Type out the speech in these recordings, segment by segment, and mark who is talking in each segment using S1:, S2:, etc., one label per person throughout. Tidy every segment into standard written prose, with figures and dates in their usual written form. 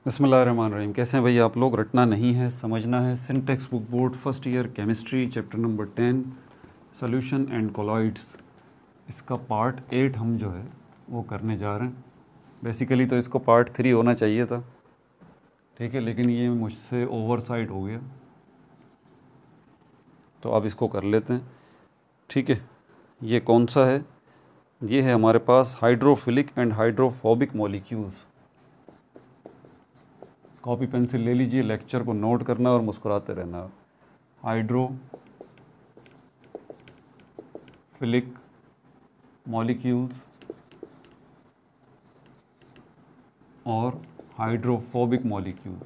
S1: बिस्मिल्लाहिर्रहमानिर्रहीम। कैसे हैं भैया आप लोग? रटना नहीं है, समझना है। Syntax book board first year chemistry chapter number 10 solution and colloids, इसका पार्ट 8 हम जो है वो करने जा रहे हैं। बेसिकली तो इसको पार्ट 3 होना चाहिए था, ठीक है, लेकिन ये मुझसे ओवरसाइट हो गया, तो अब इसको कर लेते हैं, ठीक है। ये कौन सा है? ये है हमारे पास hydrophilic and hydrophobic molecules. Copy pencil ले लीजिए, लेक्चर को नोट करना और मुस्कुराते रहना। हाइड्रोफिलिक मॉलिक्यूल्स और हाइड्रोफोबिक मॉलिक्यूल्स।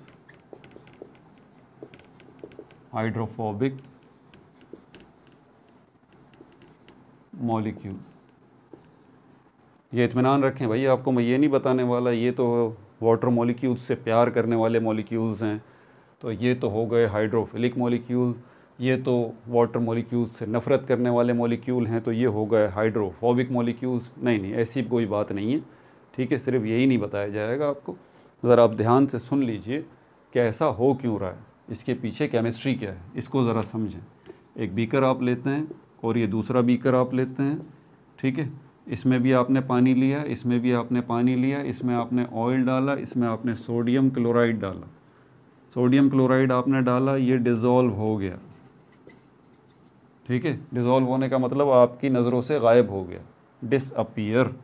S1: हाइड्रोफोबिक मॉलिक्यूल, ये इत्मीनान रखें भाई, आपको मैं ये नहीं बताने वाला ये तो वाटर मॉलिक्यूल्स से प्यार करने वाले मॉलिक्यूल्स हैं, तो ये तो हो गए हाइड्रोफिलिक मॉलिक्यूल। ये तो वाटर मॉलिक्यूल्स से नफ़रत करने वाले मॉलिक्यूल हैं, तो ये हो गए हाइड्रोफोबिक मॉलिक्यूल्स। नहीं, ऐसी कोई बात नहीं है, ठीक है। सिर्फ यही नहीं बताया जाएगा आपको। ज़रा आप ध्यान से सुन लीजिए कि ऐसा हो क्यों रहा है, इसके पीछे केमिस्ट्री क्या है, इसको ज़रा समझें। एक बीकर आप लेते हैं और ये दूसरा बीकर आप लेते हैं, ठीक है। इसमें भी आपने पानी लिया, इसमें भी आपने पानी लिया, इसमें आपने ऑयल डाला, इसमें आपने सोडियम क्लोराइड डाला। सोडियम क्लोराइड आपने डाला, ये डिज़ोल्व हो गया, ठीक है। डिज़ोल्व होने का मतलब आपकी नज़रों से गायब हो गया, डिसअपीयर,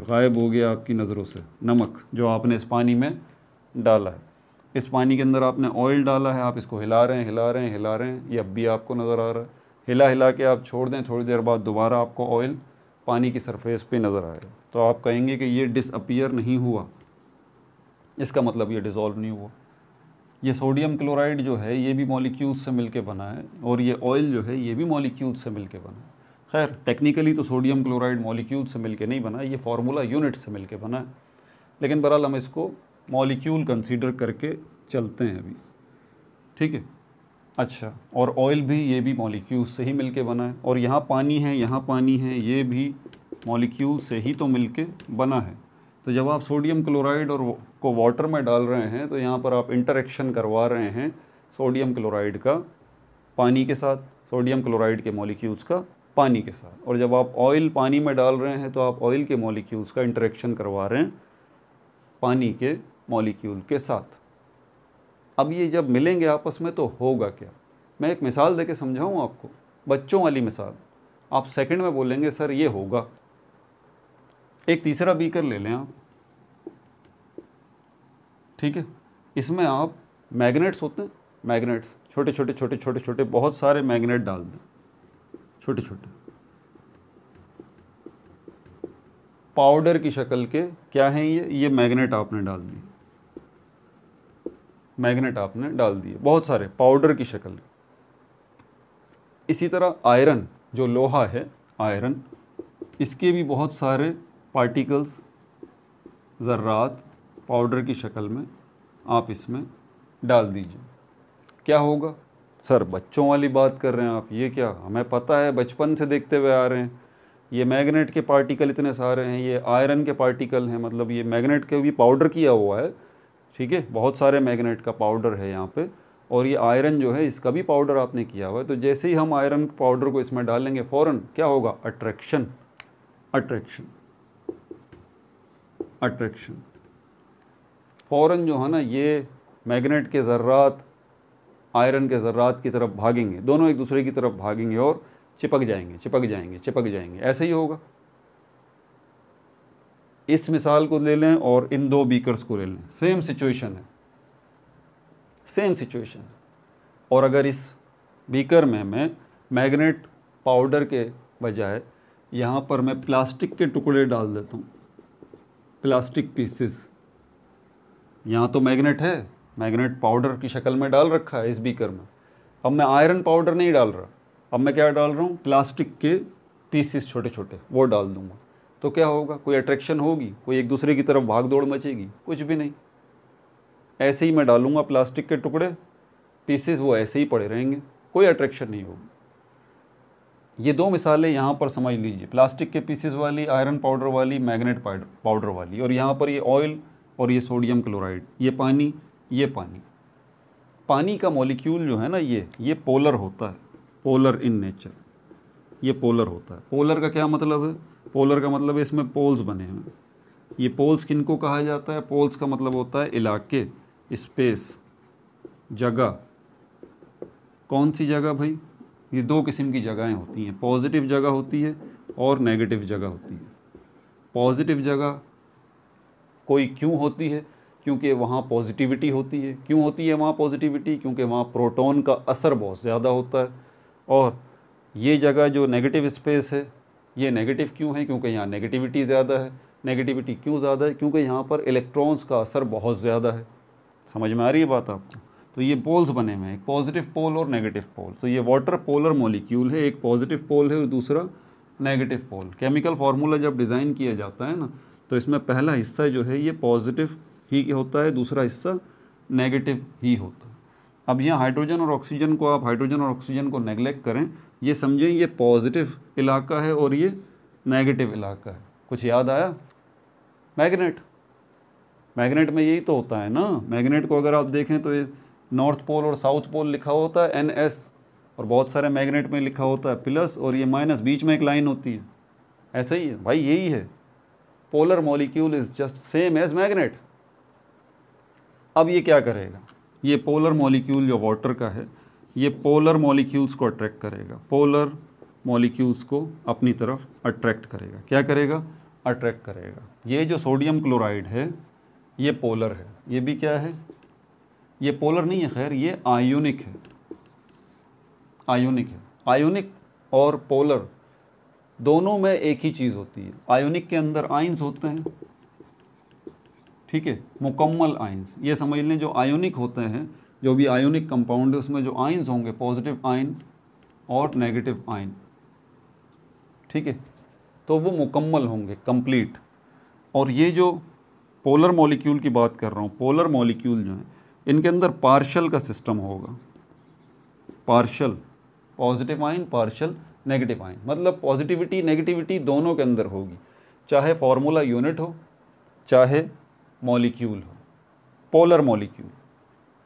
S1: गायब हो गया आपकी नज़रों से। नमक जो आपने इस पानी में डाला है, इस पानी के अंदर आपने ऑयल डाला है, आप इसको हिला रहे हैं, ये अब भी आपको नज़र आ रहा है। हिला के आप छोड़ दें, थोड़ी देर बाद दोबारा आपको ऑयल पानी की सरफेस पे नज़र आएगा, तो आप कहेंगे कि ये डिसअपीयर नहीं हुआ, इसका मतलब ये डिज़ोल्व नहीं हुआ। ये सोडियम क्लोराइड जो है ये भी मॉलिक्यूल्स से मिलके बना है, और ये ऑयल जो है ये भी मॉलिक्यूल्स से मिलके बना है। खैर टेक्निकली तो सोडियम क्लोराइड मॉलिक्यूल से मिलके नहीं बना, ये फार्मूला यूनिट से मिलके बना है, लेकिन बहरहाल हम इसको मॉलिक्यूल कंसीडर करके चलते हैं अभी, ठीक है। अच्छा, और ऑयल भी, ये भी मॉलिक्यूल्स से ही मिलके बना है, और यहाँ पानी है, ये भी मॉलिक्यूल से ही तो मिलके बना है। तो जब आप सोडियम क्लोराइड और को वाटर में डाल रहे हैं, तो यहाँ पर आप इंटरेक्शन करवा रहे हैं सोडियम क्लोराइड का पानी के साथ, सोडियम क्लोराइड के मॉलिक्यूल्स का पानी के साथ। और जब आप ऑयल पानी में डाल रहे हैं, तो आप ऑयल के मॉलिक्यूल्स का इंटरेक्शन करवा रहे हैं पानी के मॉलिक्यूल के साथ। अब ये जब मिलेंगे आपस में तो होगा क्या? मैं एक मिसाल देके समझाऊँ आपको, बच्चों वाली मिसाल। आप सेकंड में बोलेंगे सर ये होगा। एक तीसरा बीकर ले लें आप, ठीक है। इसमें आप मैग्नेट्स होते हैं, मैग्नेट्स छोटे बहुत सारे मैग्नेट डाल दें, छोटे पाउडर की शक्ल के। क्या हैं ये मैग्नेट आपने डाल दिए, बहुत सारे पाउडर की शक्ल। इसी तरह आयरन, जो लोहा है आयरन, इसके भी बहुत सारे पार्टिकल्स, ज़र्रात पाउडर की शक्ल में आप इसमें डाल दीजिए। क्या होगा? सर बच्चों वाली बात कर रहे हैं आप, ये क्या? हमें पता है, बचपन से देखते हुए आ रहे हैं। ये मैग्नेट के पार्टिकल इतने सारे हैं, ये आयरन के पार्टिकल हैं, मतलब ये मैग्नेट के भी पाउडर किया हुआ है, ठीक है। बहुत सारे मैग्नेट का पाउडर है यहाँ पे, और ये आयरन जो है इसका भी पाउडर आपने किया हुआ है। तो जैसे ही हम आयरन पाउडर को इसमें डालेंगे, फ़ौरन क्या होगा? अट्रैक्शन। फ़ौरन जो है ना, ये मैग्नेट के ज़र्रात आयरन के ज़र्रात की तरफ भागेंगे, दोनों एक दूसरे की तरफ भागेंगे और चिपक जाएंगे। ऐसे ही होगा। इस मिसाल को ले लें और इन दो बीकर्स को ले लें, सेम सिचुएशन है। और अगर इस बीकर में मैं मैग्नेट पाउडर के बजाय यहाँ पर मैं प्लास्टिक के टुकड़े डाल देता हूँ, प्लास्टिक पीसेस। यहाँ तो मैग्नेट है, मैग्नेट पाउडर की शक्ल में डाल रखा है इस बीकर में। अब मैं आयरन पाउडर नहीं डाल रहा, अब मैं क्या डाल रहा हूँ? प्लास्टिक के पीसेस छोटे वो डाल दूँगा। तो क्या होगा? कोई अट्रैक्शन होगी? कोई एक दूसरे की तरफ भाग दौड़ मचेगी? कुछ भी नहीं। ऐसे ही मैं डालूँगा प्लास्टिक के टुकड़े, पीसेस वो ऐसे ही पड़े रहेंगे, कोई अट्रैक्शन नहीं होगी। ये दो मिसालें यहाँ पर समझ लीजिए, प्लास्टिक के पीसेस वाली, आयरन पाउडर वाली, मैग्नेट पाउडर वाली। और यहाँ पर ये ऑयल और ये सोडियम क्लोराइड, ये पानी, ये पानी। पानी का मॉलिक्यूल जो है ना ये पोलर होता है, पोलर इन नेचर, ये पोलर होता है। पोलर का क्या मतलब है? पोलर का मतलब है इसमें पोल्स बने हुए हैं। ये पोल्स किनको कहा जाता है? पोल्स का मतलब होता है इलाके, स्पेस, जगह। कौन सी जगह भाई? ये दो किस्म की जगहें होती हैं, पॉजिटिव जगह होती है और नेगेटिव जगह होती है। पॉजिटिव जगह कोई क्यों होती है? क्योंकि वहाँ पॉजिटिविटी होती है। क्यों होती है वहाँ पॉजिटिविटी? क्योंकि वहाँ प्रोटॉन का असर बहुत ज़्यादा होता है। और ये जगह जो नेगेटिव स्पेस है, ये नेगेटिव क्यों है? क्योंकि यहाँ नेगेटिविटी ज़्यादा है। नेगेटिविटी क्यों ज़्यादा है? क्योंकि यहाँ पर इलेक्ट्रॉन्स का असर बहुत ज़्यादा है। समझ में आ रही है बात आपको? तो ये पोल्स बने हुए हैं, एक पॉजिटिव पोल और नेगेटिव पोल। तो ये वाटर पोलर मॉलिक्यूल है, एक पॉजिटिव पोल है और दूसरा नेगेटिव पोल। केमिकल फार्मूला जब डिज़ाइन किया जाता है ना, तो इसमें पहला हिस्सा जो है ये पॉजिटिव ही होता है, दूसरा हिस्सा नेगेटिव ही होता है। अब यहाँ हाइड्रोजन और ऑक्सीजन को, आप हाइड्रोजन और ऑक्सीजन को नेगलेक्ट करें, ये समझें ये पॉजिटिव इलाका है और ये नेगेटिव इलाका है। कुछ याद आया? मैग्नेट, मैग्नेट में यही तो होता है ना। मैग्नेट को अगर आप देखें तो ये नॉर्थ पोल और साउथ पोल लिखा होता है NS, और बहुत सारे मैग्नेट में लिखा होता है प्लस और ये माइनस, बीच में एक लाइन होती है। ऐसा ही है भाई, यही है। Polar molecule is just same as magnet. अब ये क्या करेगा? ये पोलर मॉलिक्यूल जो वाटर का है, ये पोलर मॉलिक्यूल्स को अट्रैक्ट करेगा, पोलर मॉलिक्यूल्स को अपनी तरफ अट्रैक्ट करेगा। क्या करेगा? अट्रैक्ट करेगा। ये जो सोडियम क्लोराइड है ये पोलर है, ये भी क्या है? ये पोलर नहीं है, खैर ये आयोनिक है। आयोनिक है। आयोनिक और पोलर दोनों में एक ही चीज़ होती है। आयोनिक के अंदर आयंस होते हैं, ठीक है, मुकम्मल आयंस। ये समझ लें जो आयोनिक होते हैं, जो भी आयोनिक कंपाउंड है उसमें जो आयंस होंगे, पॉजिटिव आयन और नेगेटिव आयन, ठीक है, तो वो मुकम्मल होंगे, कंप्लीट। और ये जो पोलर मॉलिक्यूल की बात कर रहा हूँ, पोलर मॉलिक्यूल जो है इनके अंदर पार्शल का सिस्टम होगा। Partial, positive ion, partial negative ion, मतलब पॉजिटिविटी नेगेटिविटी दोनों के अंदर होगी, चाहे फार्मूला यूनिट हो चाहे मॉलिक्यूल हो, पोलर मॉलिक्यूल,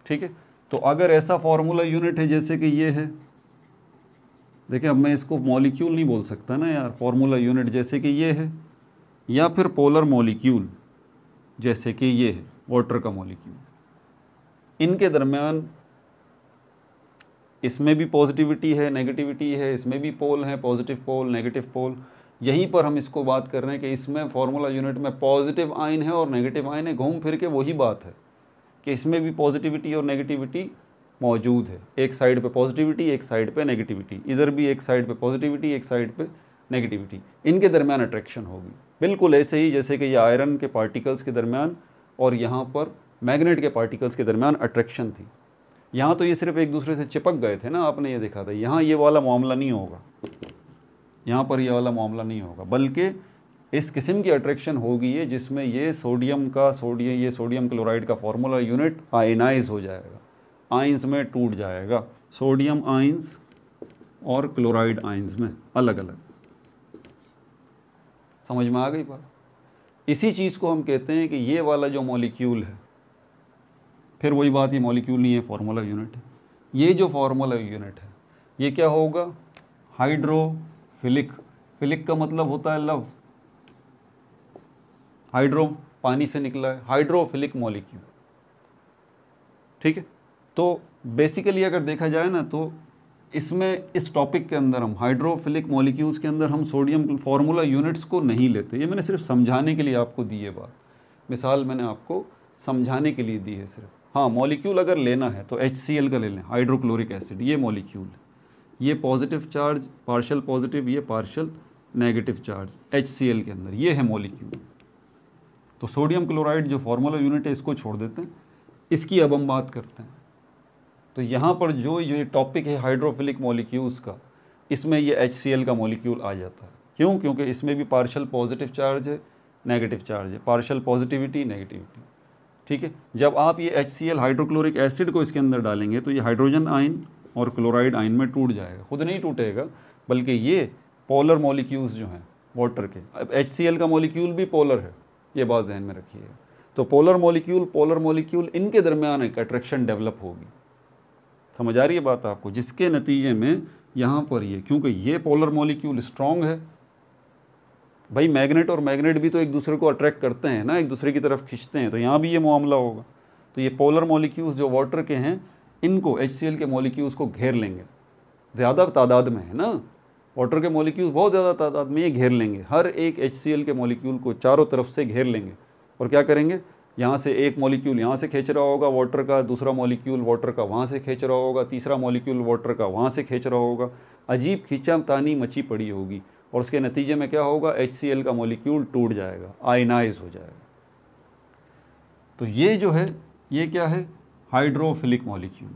S1: ठीक है। तो अगर ऐसा फार्मूला यूनिट है जैसे कि ये है, देखिए अब मैं इसको मॉलिक्यूल नहीं बोल सकता ना यार, फार्मूला यूनिट जैसे कि ये है, या फिर पोलर मॉलिक्यूल जैसे कि ये है वाटर का मॉलिक्यूल, इनके दरमियान इसमें भी पॉजिटिविटी है नेगेटिविटी है, इसमें भी पोल है, पॉजिटिव पोल नेगेटिव पोल। यहीं पर हम इसको बात कर रहे हैं कि इसमें फार्मूला यूनिट में पॉजिटिव आयन है और नेगेटिव आयन है, घूम फिर के वही बात है कि इसमें भी पॉजिटिविटी और नेगेटिविटी मौजूद है। एक साइड पे पॉजिटिविटी, एक साइड पे नेगेटिविटी, इधर भी एक साइड पे पॉजिटिविटी, एक साइड पे नेगेटिविटी, इनके दरमियान अट्रैक्शन होगी। बिल्कुल ऐसे ही जैसे कि ये आयरन के पार्टिकल्स के दरमियान और यहाँ पर मैग्नेट के पार्टिकल्स के दरमियान अट्रैक्शन थी। यहाँ तो ये सिर्फ एक दूसरे से चिपक गए थे ना, आपने ये देखा था। यहाँ ये वाला मामला नहीं होगा, यहाँ पर ये वाला मामला नहीं होगा, बल्कि इस किस्म की अट्रैक्शन होगी ये जिसमें ये सोडियम क्लोराइड का फार्मूला यूनिट आयनाइज हो जाएगा, आयंस में टूट जाएगा, सोडियम आयंस और क्लोराइड आयंस में अलग अलग। समझ में आ गई बात? इसी चीज़ को हम कहते हैं कि ये वाला जो मॉलिक्यूल है, फिर वही बात, ये मॉलिक्यूल नहीं है, फार्मूला यूनिट है। ये जो फार्मूला यूनिट है ये क्या होगा? हाइड्रोफिलिक। फिलिक का मतलब होता है लव, हाइड्रो पानी से निकला है, हाइड्रोफिलिक मॉलिक्यूल, ठीक है। तो बेसिकली अगर देखा जाए ना, तो इसमें इस टॉपिक के अंदर हम हाइड्रोफिलिक मॉलिक्यूल्स के अंदर हम सोडियम फार्मूला यूनिट्स को नहीं लेते। ये मैंने सिर्फ समझाने के लिए आपको दी है बात, मिसाल मैंने आपको समझाने के लिए दी है सिर्फ। हाँ, मॉलिक्यूल अगर लेना है तो HCl का ले लें, हाइड्रोक्लोरिक एसिड, ये मॉलिक्यूल है, ये पॉजिटिव चार्ज पार्शियल पॉजिटिव, ये पार्शियल नेगेटिव चार्ज HCl के अंदर, ये है मॉलिक्यूल। तो सोडियम क्लोराइड जो फार्मूला यूनिट है इसको छोड़ देते हैं, इसकी अब हम बात करते हैं। तो यहाँ पर जो ये टॉपिक है हाइड्रोफिलिक मॉलिक्यूल्स का, इसमें ये HCl का मॉलिक्यूल आ जाता है। क्यों? क्योंकि इसमें भी पार्शियल पॉजिटिव चार्ज है नेगेटिव चार्ज है, पार्शियल पॉजिटिविटी नेगेटिविटी, ठीक है। जब आप ये HCl हाइड्रोक्लोरिक एसिड को इसके अंदर डालेंगे तो ये हाइड्रोजन आयन और क्लोराइड आयन में टूट जाएगा, खुद नहीं टूटेगा, बल्कि ये पोलर मॉलिक्यूल्स जो हैं वाटर के, अब HCl का मॉलिक्यूल भी पोलर है, ये बात ध्यान में रखिएगा। तो पोलर मॉलिक्यूल इनके दरमियान एक अट्रैक्शन डेवलप होगी। समझ आ रही है बात आपको? जिसके नतीजे में यहाँ पर ये, क्योंकि ये पोलर मॉलिक्यूल स्ट्रॉन्ग है भाई, मैग्नेट और मैग्नेट भी तो एक दूसरे को अट्रैक्ट करते हैं ना, एक दूसरे की तरफ खींचते हैं, तो यहाँ भी ये मामला होगा। तो ये पोलर मॉलिक्यूल्स जो वाटर के हैं, इनको HCl के मॉलिक्यूल्स को घेर लेंगे, ज़्यादा तादाद में है ना, वाटर के मॉलिक्यूल्स बहुत ज़्यादा तादाद में ये घेर लेंगे, हर एक HCl के मॉलिक्यूल को चारों तरफ से घेर लेंगे। और क्या करेंगे, यहाँ से एक मॉलिक्यूल यहाँ से खींच रहा होगा वाटर का, दूसरा मॉलिक्यूल वाटर का वहाँ से खींच रहा होगा, तीसरा मॉलिक्यूल वाटर का वहाँ से खींच रहा होगा, अजीब खींचातानी मची पड़ी होगी। और उसके नतीजे में क्या होगा, HCl का मॉलिक्यूल टूट जाएगा, आयनाइज हो जाएगा। तो ये जो है, ये क्या है, हाइड्रोफिलिक मॉलिक्यूल।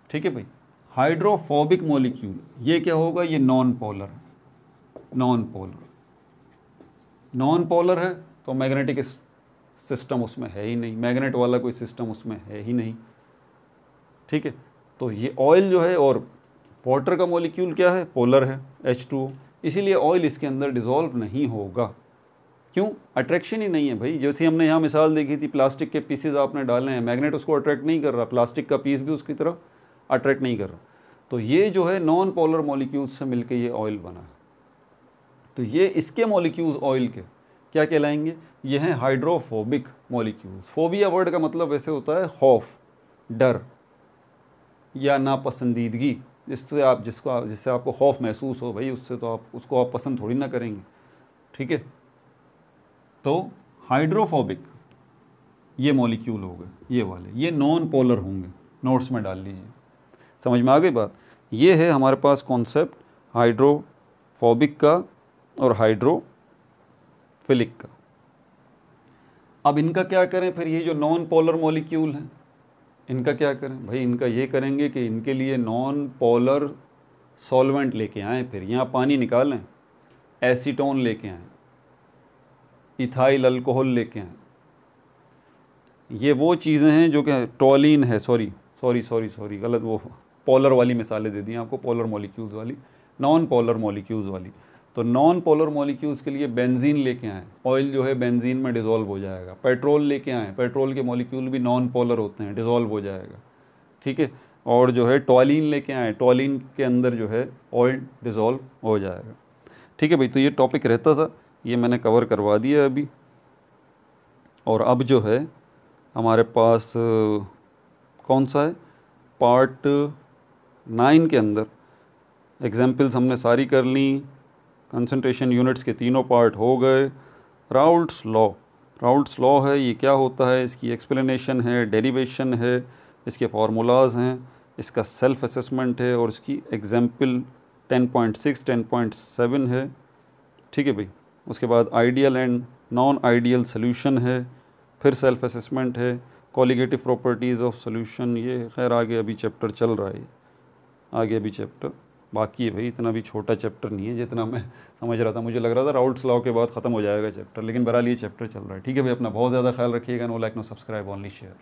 S1: ठीक है भाई। हाइड्रोफोबिक मॉलिक्यूल, ये क्या होगा, ये नॉन पोलर है, तो मैग्नेटिक सिस्टम उसमें है ही नहीं, मैग्नेट वाला कोई सिस्टम उसमें है ही नहीं। ठीक है। तो ये ऑयल जो है, और वाटर का मॉलिक्यूल क्या है, पोलर है, H2O, इसीलिए ऑयल इसके अंदर डिज़ोल्व नहीं होगा। क्यों? अट्रैक्शन ही नहीं है भाई। जैसे हमने यहाँ मिसाल देखी थी, प्लास्टिक के पीसेज आपने डाले हैं, मैग्नेट उसको अट्रैक्ट नहीं कर रहा, प्लास्टिक का पीस भी उसकी तरफ अट्रैक्ट नहीं कर रहा। तो ये जो है नॉन पोलर मॉलिक्यूल्स से मिलकर ये ऑयल बना है। तो ये इसके मॉलिक्यूल्स ऑयल के क्या कहलाएंगे, ये हैं हाइड्रोफोबिक मॉलिक्यूल्स। फोबिया वर्ड का मतलब वैसे होता है खौफ, डर या नापसंदीदगी, जिससे आपको खौफ महसूस हो भाई, उससे तो उसको आप पसंद थोड़ी ना करेंगे। ठीक है। तो हाइड्रोफोबिक ये मॉलिक्यूल हो गए, ये वाले, ये नॉन पोलर होंगे, नोट्स में डाल लीजिए। समझ में आ गई बात? ये है हमारे पास कॉन्सेप्ट हाइड्रोफोबिक का और हाइड्रोफिलिक का। अब इनका क्या करें फिर, ये जो नॉन पोलर मॉलिक्यूल हैं, इनका क्या करें भाई? इनका ये करेंगे कि इनके लिए नॉन पोलर सॉल्वेंट लेके आएँ, फिर यहाँ पानी निकालें, एसीटोन लेके आएँ, इथाइल अल्कोहल लेके आएँ। ये वो चीज़ें हैं जो कि टॉलिन है, सॉरी गलत, वो पोलर वाली मिसालें दे दी आपको, पोलर मॉलिक्यूल्स वाली, नॉन पोलर मॉलिक्यूल्स वाली। तो नॉन पोलर मॉलिक्यूल्स के लिए बेंजीन लेके आएँ, ऑयल जो है बेंजीन में डिज़ोल्व हो जाएगा। पेट्रोल लेके आएँ, पेट्रोल के मॉलिक्यूल भी नॉन पोलर होते हैं, डिज़ोल्व हो जाएगा। ठीक है। और जो है टॉलिन लेके आएँ, टॉलिन के अंदर जो है ऑयल डिज़ोल्व हो जाएगा। ठीक है भाई। तो ये टॉपिक रहता था, ये मैंने कवर करवा दिया अभी। और अब जो है हमारे पास कौन सा है, पार्ट 9 के अंदर एग्जाम्पल्स हमने सारी कर ली, कंसंट्रेशन यूनिट्स के तीनों पार्ट हो गए। राउल्ट्स लॉ है, ये क्या होता है, इसकी एक्सप्लेनेशन है, डेरिवेशन है, इसके फार्मूलाज हैं, इसका सेल्फ असेसमेंट है, और इसकी एग्जाम्पल 10.6 10.7 है। ठीक है भाई। उसके बाद ideal and non ideal solution है, फिर सेल्फ असेसमेंट है, कॉलिगेटिव प्रॉपर्टीज़ ऑफ सोल्यूशन, ये खैर आगे अभी चैप्टर चल रहा है, आगे अभी चैप्टर बाकी है भाई, इतना भी छोटा चैप्टर नहीं है जितना मैं समझ रहा था। मुझे लग रहा था राउल्ट्स लॉ के बाद ख़त्म हो जाएगा चैप्टर, लेकिन बहरहाल ये चैप्टर चल रहा है। ठीक है भाई, अपना बहुत ज़्यादा ख्याल रखिएगा। No like no subscribe, only share.